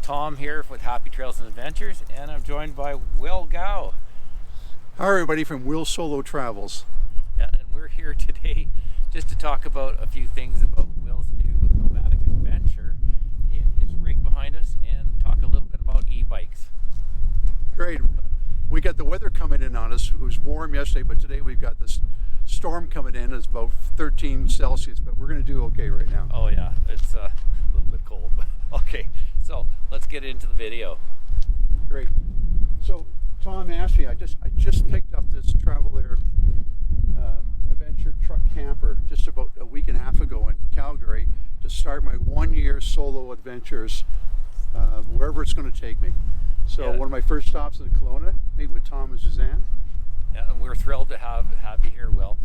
Tom here with Happy Trails and Adventures, and I'm joined by Will Gow. Hi everybody from Will Solo Travels. Yeah, and we're here today just to talk about a few things about Will's new nomadic adventure in his rig behind us, and talk a little bit about e-bikes. Great. We got the weather coming in on us. It was warm yesterday, but today we've got this storm coming in. It's about 13 Celsius, but we're going to do okay right now. Oh yeah, it's a little bit cold, but okay. So let's get into the video. Great. So Tom asked me, I just picked up this Travel Air Adventure truck camper just about a week and a half ago in Calgary to start my 1-year solo adventures wherever it's going to take me. So Yeah. one of my first stops in Kelowna, meet with Tom and Suzzane. Yeah, and we're thrilled to have you here, Will.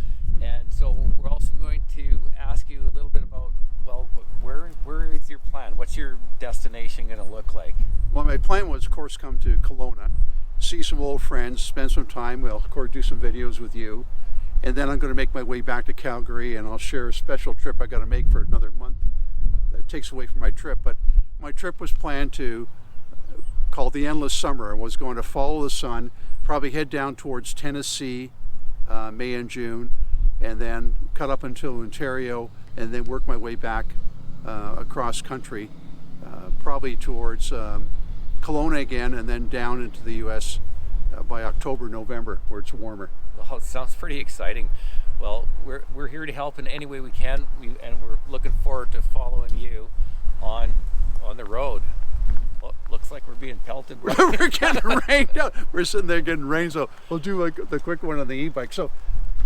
And so we're also going to ask you a little bit about, well, where is your plan? What's your destination going to look like? Well, my plan was, of course, come to Kelowna, see some old friends, spend some time. We'll, of course, do some videos with you. And then I'm going to make my way back to Calgary, and I'll share a special trip I got to make for another month. That takes away from my trip. But my trip was planned to called the Endless Summer. I was going to follow the sun, probably head down towards Tennessee, May and June, and then cut up until Ontario, and then work my way back across country, probably towards Kelowna again, and then down into the U.S. By October, November, where it's warmer. Well, it sounds pretty exciting. Well, we're here to help in any way we can, and we're looking forward to following you on the road. Well, looks like we're being pelted. We're getting rained out. We're sitting there getting rained, so we'll do like the quick one on the e-bike. So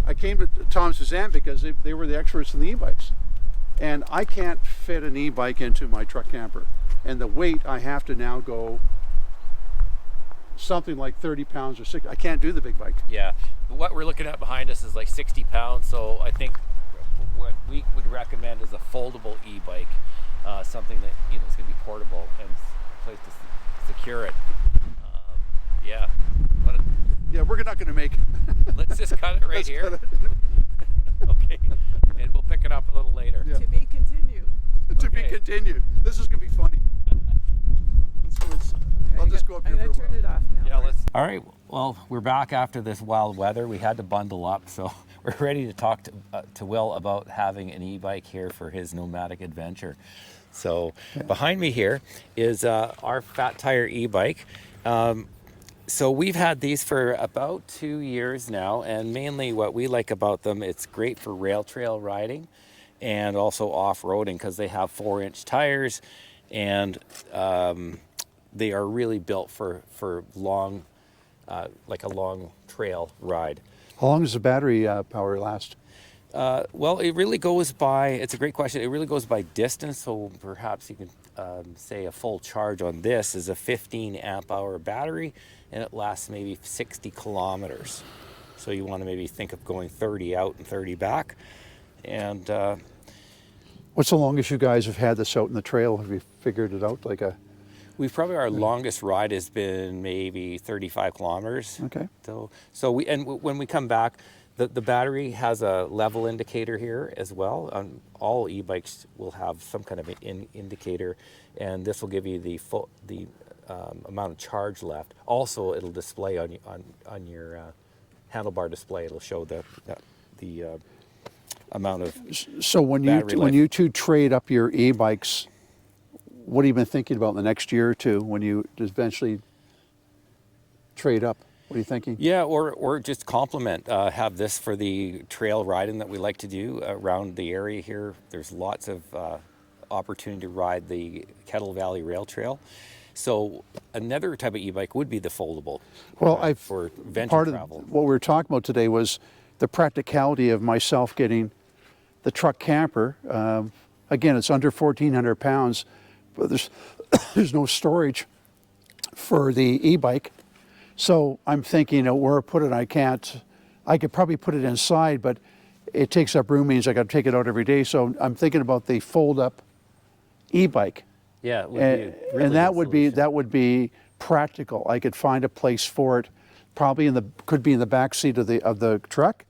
I came to Tom and Suzzane because they were the experts in the e-bikes. And I can't fit an e-bike into my truck camper. And the weight, I have to now go something like 30 pounds or 60. I can't do the big bike. Yeah, what we're looking at behind us is like 60 pounds. So I think what we would recommend is a foldable e-bike, something that is going to be portable and a place to secure it. Yeah, but Yeah, we're not going to make. let's just cut it right Let's here. cut it. Okay, and we'll pick it up a little later. Yeah. To be continued. To be Okay. continued. This is going to be funny. I'll just go up I'm here gonna for a turn while. it off now. Yeah, let's. All right. Well, we're back after this wild weather. We had to bundle up, so we're ready to talk to Will about having an e-bike here for his nomadic adventure. So behind me here is our Fat Tire e-bike. So we've had these for about 2 years now, and mainly what we like about them, it's great for rail trail riding and also off-roading because they have 4-inch tires, and they are really built for long, like a long trail ride. How long does the battery power last? Well, it really goes by, it's a great question. It really goes by distance. So perhaps you can say a full charge on this is a 15 amp hour battery, and it lasts maybe 60 kilometers. So you want to maybe think of going 30 out and 30 back. And What's the longest you guys have had this out in the trail? Have you figured it out? we've probably, our longest ride has been maybe 35 kilometers. Okay. So when we come back, the battery has a level indicator here as well. All e-bikes will have some kind of an indicator, and this will give you the amount of charge left. Also, it'll display on your handlebar display. It'll show the amount of. So when you two trade up your e-bikes, what have you been thinking about in the next year or two when you eventually trade up? What are you thinking? Yeah, or just complement, have this for the trail riding that we like to do around the area here. There's lots of opportunity to ride the Kettle Valley Rail Trail. So another type of e-bike would be the foldable. Well, for venture part travel. of what we were talking about today was the practicality of myself getting the truck camper. Again, it's under 1,400 pounds, but there's no storage for the e-bike. So I'm thinking, where I put it, I could probably put it inside, but it takes up room, means I got to take it out every day. So I'm thinking about the fold-up e-bike. Yeah, it would be a really And that good would be practical. I could find a place for it, probably could be in the back seat of the truck,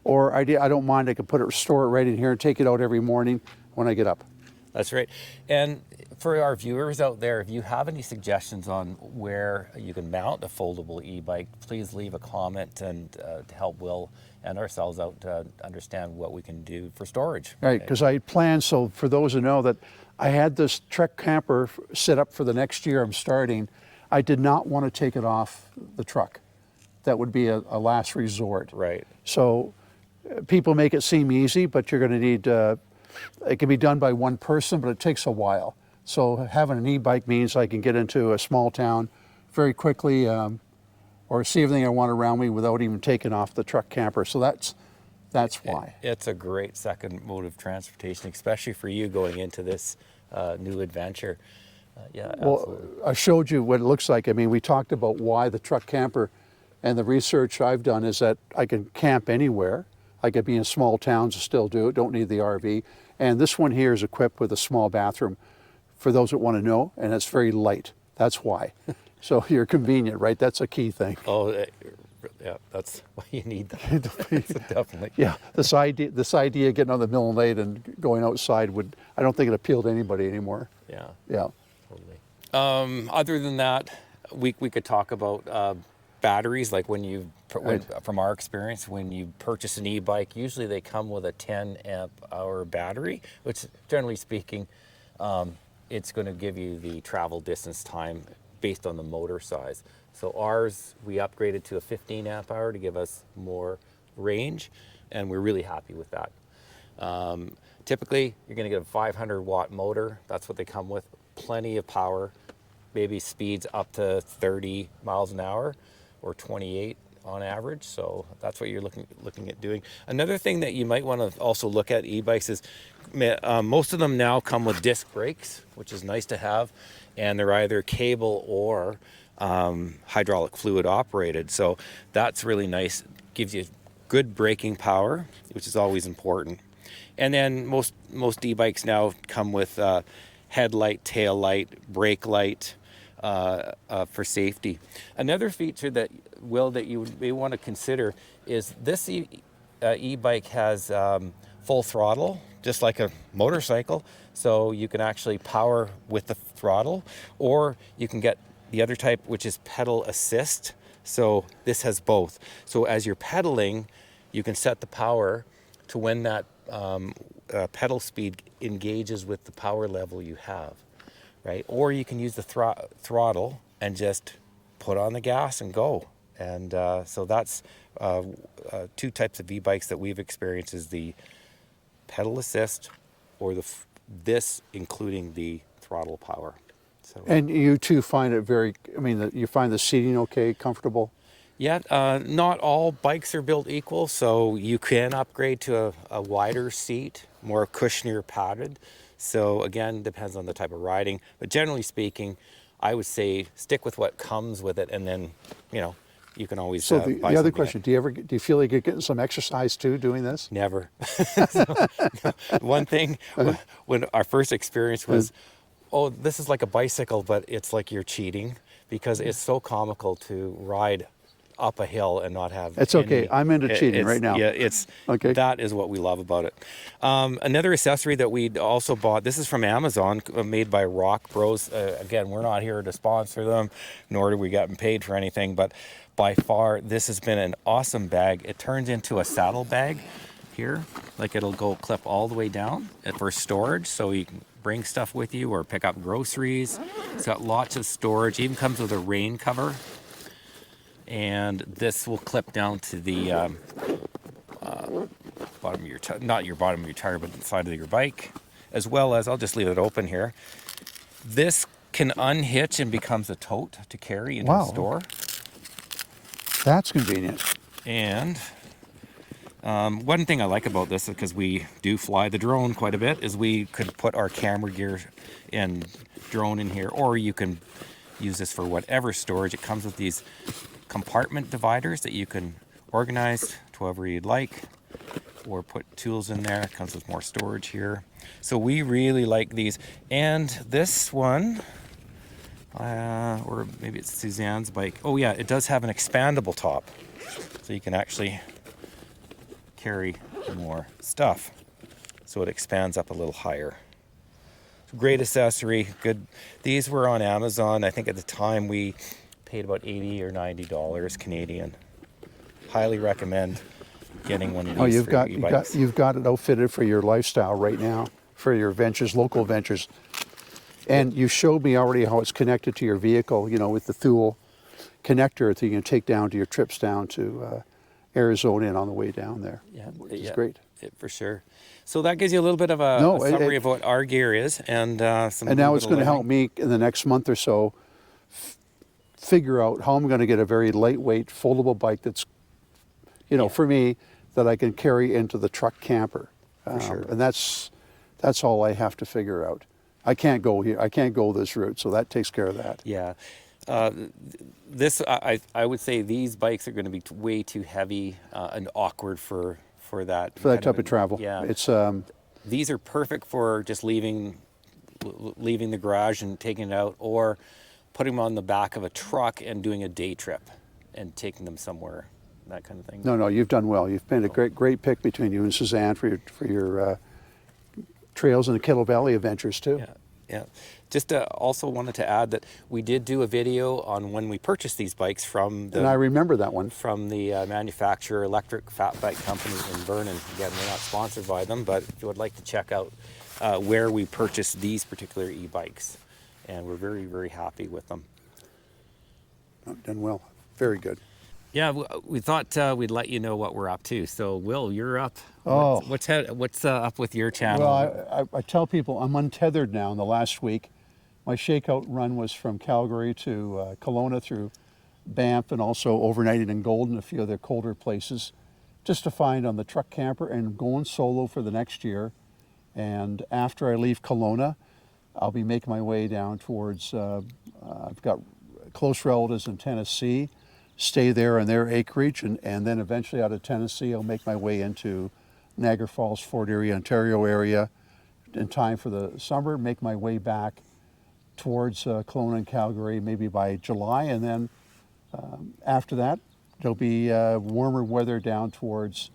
or I don't mind. I could store it right in here and take it out every morning when I get up. That's right. And for our viewers out there, if you have any suggestions on where you can mount a foldable e-bike, please leave a comment and to help Will and ourselves out to understand what we can do for storage. Right, because I planned, so for those who know that I had this Trek camper set up for the next year I'm starting. I did not want to take it off the truck. That would be a last resort. Right. So people make it seem easy, but you're going to need, it can be done by one person, but it takes a while. So having an e-bike means I can get into a small town very quickly, or see everything I want around me without even taking off the truck camper. So that's why. It's a great second mode of transportation, especially for you going into this new adventure. Yeah, absolutely. Well, I showed you what it looks like. I mean, we talked about why the truck camper, and the research I've done is that I can camp anywhere. I could be in small towns and still do it, don't need the RV. And this one here is equipped with a small bathroom for those that want to know, and it's very light. That's why. So you're convenient, right? That's a key thing. Oh, yeah, that's why you need that. Definitely. Yeah, this idea of getting on the middle of the night and going outside I don't think it appealed to anybody anymore. Yeah. Yeah. Totally. Other than that, we could talk about batteries. Like from our experience, when you purchase an e-bike, usually they come with a 10 amp hour battery, which generally speaking, it's going to give you the travel distance time based on the motor size. So ours, we upgraded to a 15 amp hour to give us more range, and we're really happy with that. Typically, you're going to get a 500 watt motor. That's what they come with. Plenty of power, maybe speeds up to 30 miles an hour or 28 on average. So that's what you're looking at doing. Another thing that you might want to also look at e-bikes is most of them now come with disc brakes, which is nice to have, and they're either cable or hydraulic fluid operated. So that's really nice. Gives you good braking power, which is always important. And then most e-bikes now come with headlight, tail light, brake light for safety. Another feature that you may want to consider is this e-bike has full throttle, just like a motorcycle. So you can actually power with the throttle, or you can get the other type, which is pedal assist. So this has both. So as you're pedaling, you can set the power to when that pedal speed engages with the power level you have, right? Or you can use the throttle and just put on the gas and go. And so that's two types of e-bikes that we've experienced: is the pedal assist, or this including the throttle power. So, and you too find it you find the seating okay, comfortable? Yeah, not all bikes are built equal, so you can upgrade to a wider seat, more cushionier padded. So again, depends on the type of riding. But generally speaking, I would say stick with what comes with it, and then, you can always So buy the other something question, do you feel like you're getting some exercise too doing this? Never. One thing, when our first experience was, oh, this is like a bicycle, but it's like you're cheating, because it's so comical to ride up a hill and not have It's okay. I'm into cheating right now. Yeah, okay. That is what we love about it. Another accessory that we also bought, this is from Amazon, made by Rock Bros. Again, we're not here to sponsor them, nor do we get paid for anything, but by far, this has been an awesome bag. It turns into a saddle bag here. Like, it'll go clip all the way down for storage, so you can bring stuff with you or pick up groceries. It's got lots of storage. Even comes with a rain cover. And this will clip down to the bottom of your tire, not your bottom of your tire, but the side of your bike, as well as, I'll just leave it open here. This can unhitch and becomes a tote to carry into the store. That's convenient. And one thing I like about this, because we do fly the drone quite a bit, is we could put our camera gear and drone in here, or you can use this for whatever storage. It comes with these compartment dividers that you can organize to however you'd like, or put tools in there. It comes with more storage here. So we really like these. And this one, or maybe it's Suzanne's bike. Oh yeah, it does have an expandable top, so you can actually carry more stuff. So it expands up a little higher. Great accessory. Good. These were on Amazon. I think at the time we paid about $80 or $90 Canadian. Highly recommend getting one of these. Oh, you've for got, your you've e-bikes. got, you've got it outfitted for your lifestyle right now, for your ventures, local ventures. And you showed me already how it's connected to your vehicle, you know, with the Thule connector that you can take down to your trips down to Arizona and on the way down there. Yeah, Which is yeah, great. for sure. So that gives you a little bit of a, No, a summary of what our gear is, and some. And now it's little going to help learning. me in the next month or so figure out how I'm going to get a very lightweight, foldable bike that's, you know, Yeah. for me, that I can carry into the truck camper. Sure. And that's all I have to figure out. I can't go here. I can't go this route, so that takes care of that. Yeah. This I would say these bikes are going to be way too heavy and awkward for that. For that kind type of travel. Yeah. It's These are perfect for just leaving the garage and taking it out, or putting them on the back of a truck and doing a day trip and taking them somewhere, that kind of thing. no, you've done well. You've made a great pick between you and Suzzane for your trails and the Kettle Valley adventures too. Yeah, yeah. Just also wanted to add that we did do a video on when we purchased these bikes from And I the remember that one. manufacturer Electric Fat Bike Company in Vernon. Again, we're not sponsored by them, but if you would like to check out where we purchased these particular e-bikes, and we're very, very happy with them. Done well. Very good. Yeah, we thought we'd let you know what we're up to. So, Will, you're up. Oh. What's up with your channel? Well, I tell people I'm untethered now. In the last week, my shakeout run was from Calgary to Kelowna through Banff, and also overnighting in Golden, a few other colder places, just to find on the truck camper and going solo for the next year. And after I leave Kelowna, I'll be making my way down towards, I've got close relatives in Tennessee, stay there in their acreage, and then eventually out of Tennessee, I'll make my way into Niagara Falls, Fort Erie, Ontario area in time for the summer, make my way back towards Kelowna and Calgary maybe by July, and then after that, there'll be warmer weather down towards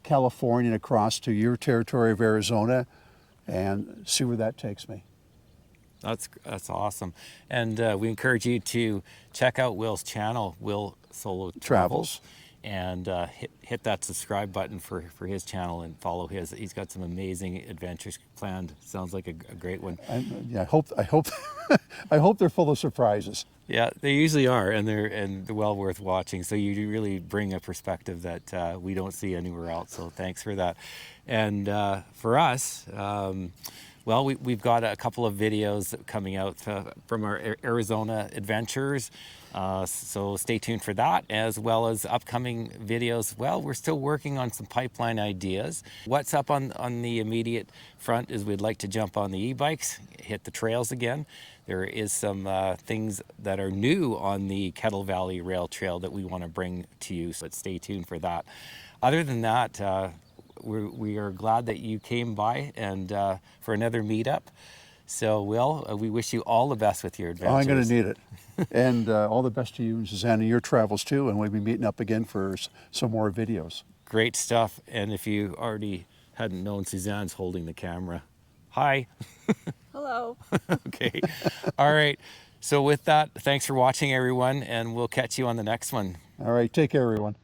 California and across to your territory of Arizona, and see where that takes me. That's awesome, and we encourage you to check out Will's channel, Will Solo Travels, and hit that subscribe button for his channel and follow his. He's got some amazing adventures planned. Sounds like a great one. I hope I hope they're full of surprises. Yeah, they usually are, and they're well worth watching. So you really bring a perspective that we don't see anywhere else. So thanks for that. And for us, well, we've got a couple of videos coming out from our Arizona adventures. So stay tuned for that, as well as upcoming videos. Well, we're still working on some pipeline ideas. What's up on the immediate front is we'd like to jump on the e-bikes, hit the trails again. There is some things that are new on the Kettle Valley Rail Trail that we want to bring to you, so stay tuned for that. Other than that, we are glad that you came by and for another meetup. So, Will, we wish you all the best with your adventures. Oh, I'm going to need it. And all the best to you and Suzzane in your travels too, and we'll be meeting up again for some more videos. Great stuff. And if you already hadn't known, Suzanne's holding the camera. Hi. Hello. Okay. All right. So with that, thanks for watching, everyone, and we'll catch you on the next one. All right, take care, everyone.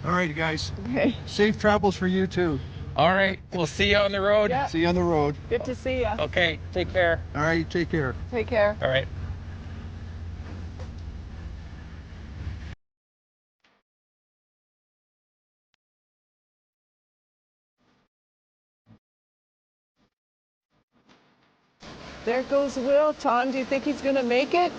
All right, you guys. Okay. Safe travels for you too. All right. We'll see you on the road. Yeah. See you on the road. Good to see you. Okay. Take care. All right, take care. Take care. All right. There goes Will. Tom, do you think he's going to make it?